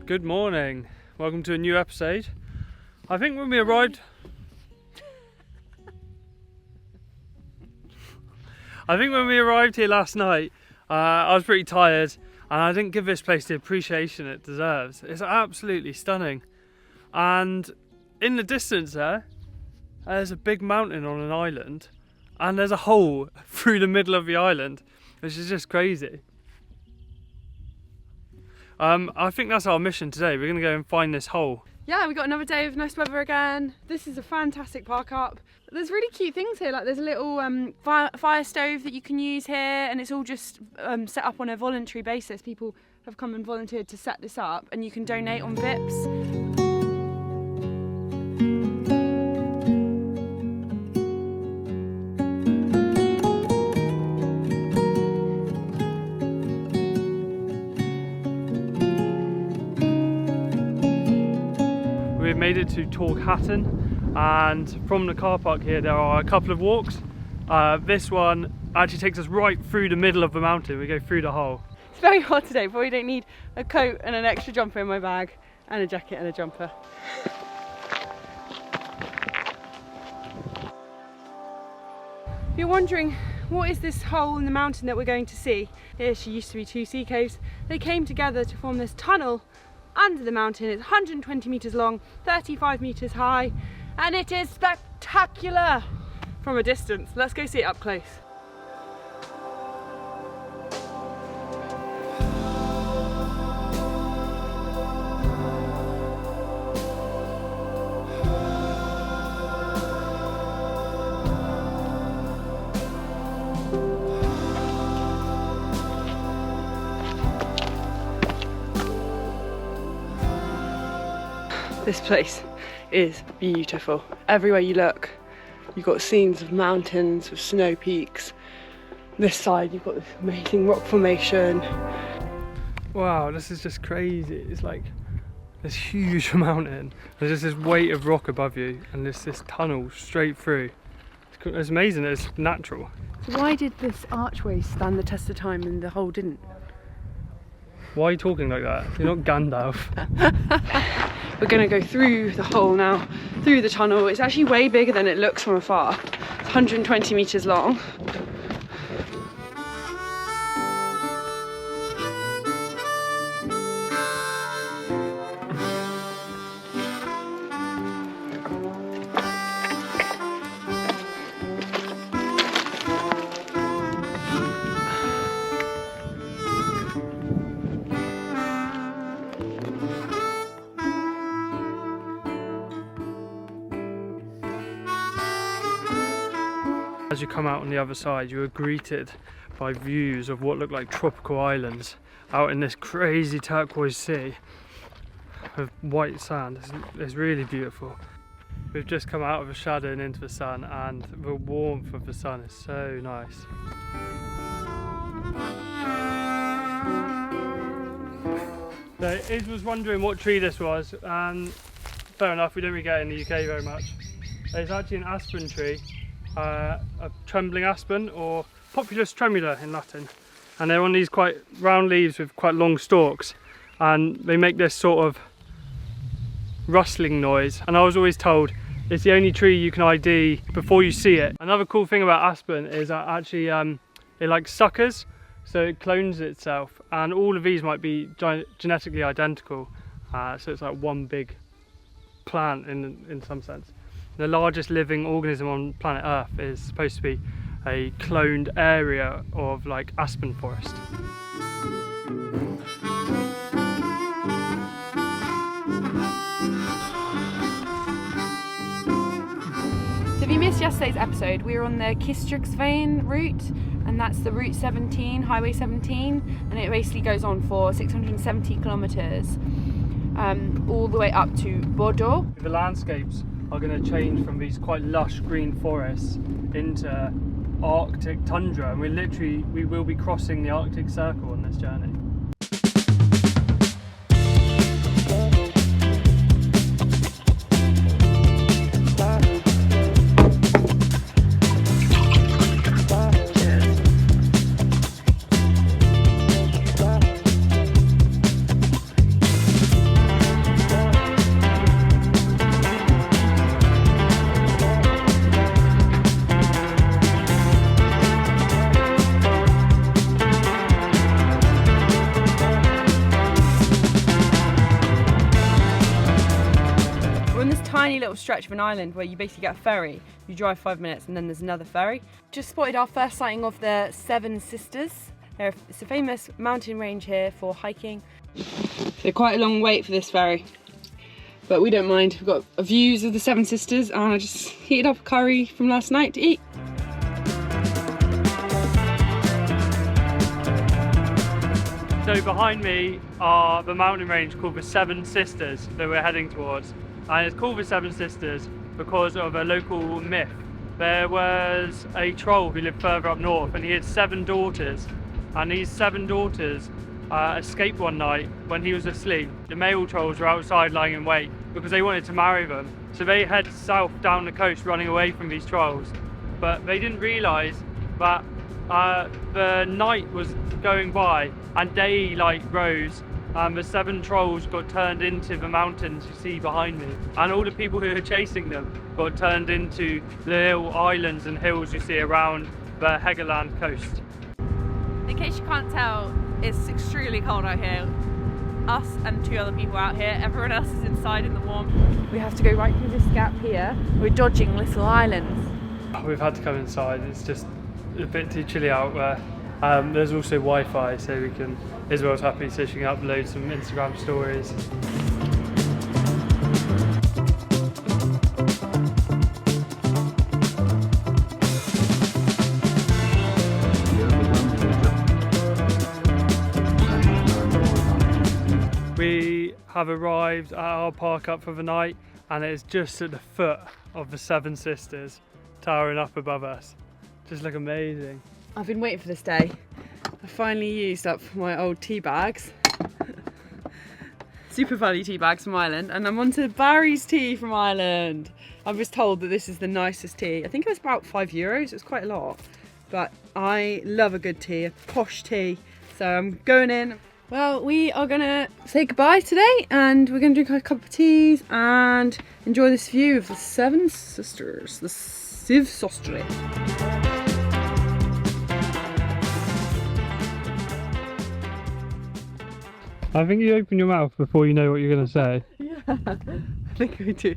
Good morning. Welcome to a new episode. I think when we arrived here last night, I was pretty tired and I didn't give this place the appreciation it deserves. It's absolutely stunning. And in the distance there's a big mountain on an island and there's a hole through the middle of the island, which is just crazy. I think that's our mission today. We're going to go and find this hole. Yeah, we got another day of nice weather again. This is a fantastic park up. There's really cute things here, like there's a little fire stove that you can use here, and it's all just set up on a voluntary basis. People have come and volunteered to set this up, and you can donate on Vips. We've made it to Torghatten, and from the car park here there are a couple of walks. This one actually takes us right through the middle of the mountain. We go through the hole. It's very hot today, but we don't need a coat and an extra jumper in my bag, and a jacket and a jumper. If you're wondering what is this hole in the mountain that we're going to see, here she used to be two sea caves. They came together to form this tunnel under the mountain. It's 120 metres long, 35 metres high, and it is spectacular from a distance. Let's go see it up close. This place is beautiful. Everywhere you look, you've got scenes of mountains with snow peaks. This side, you've got this amazing rock formation. Wow, this is just crazy. It's like this huge mountain. There's just this weight of rock above you, and there's this tunnel straight through. It's amazing. It's natural. So why did this archway stand the test of time and the hole didn't? Why are you talking like that? You're not Gandalf. We're going to go through the hole now, through the tunnel. It's actually way bigger than it looks from afar. It's 120 metres long. As you come out on the other side, you are greeted by views of what look like tropical islands out in this crazy turquoise sea with white sand. It's really beautiful. We've just come out of the shadow and into the sun, and the warmth of the sun is so nice. So Iz was wondering what tree this was, and fair enough, we don't really get it in the UK very much. It's actually an aspen tree. A trembling aspen, or Populus tremula in Latin, and they're on these quite round leaves with quite long stalks, and they make this sort of rustling noise, and I was always told it's the only tree you can ID before you see it. Another cool thing about aspen is that actually it like suckers, so it clones itself, and all of these might be genetically identical, so it's like one big plant in some sense. The largest living organism on planet Earth is supposed to be a cloned area of like aspen forest. So if you missed yesterday's episode, we were on the Kystriksveien route, and that's the Route 17, Highway 17, and it basically goes on for 670 kilometres all the way up to Bodø. The landscapes are going to change from these quite lush green forests into Arctic tundra, and we will be crossing the Arctic Circle on this journey. tiny little stretch of an island where you basically get a ferry. You drive 5 minutes and then there's another ferry. Just spotted our first sighting of the Seven Sisters. It's a famous mountain range here for hiking. So quite a long wait for this ferry, but we don't mind. We've got views of the Seven Sisters and I just heated up a curry from last night to eat. So behind me are the mountain range called the Seven Sisters that we're heading towards. And it's called the Seven Sisters because of a local myth. There was a troll who lived further up north and he had 7 daughters. And these 7 daughters escaped one night when he was asleep. The male trolls were outside lying in wait because they wanted to marry them. So they head south down the coast running away from these trolls. But they didn't realise that the night was going by and daylight rose, and the 7 trolls got turned into the mountains you see behind me, and all the people who were chasing them got turned into the little islands and hills you see around the Helgeland coast. In case you can't tell, it's extremely cold out here. Us and 2 other people out here, everyone else is inside in the warm. We have to go right through this gap here. We're dodging little islands. We've had to come inside, it's just a bit too chilly out there. There's also Wi-Fi, so we can. Isabel's happy, so she can upload some Instagram stories. We have arrived at our park up for the night, and it is just at the foot of the Seven Sisters, towering up above us. Just look amazing. I've been waiting for this day. I finally used up my old tea bags. Super Valley tea bags from Ireland, and I'm on to Barry's tea from Ireland. I was told that this is the nicest tea. I think it was about €5, it's quite a lot. But I love a good tea, a posh tea. So I'm going in. Well, we are gonna say goodbye today and we're gonna drink a cup of teas and enjoy this view of the Seven Sisters, the Siv Sostre. I think you open your mouth before you know what you're going to say. Yeah, I think we do.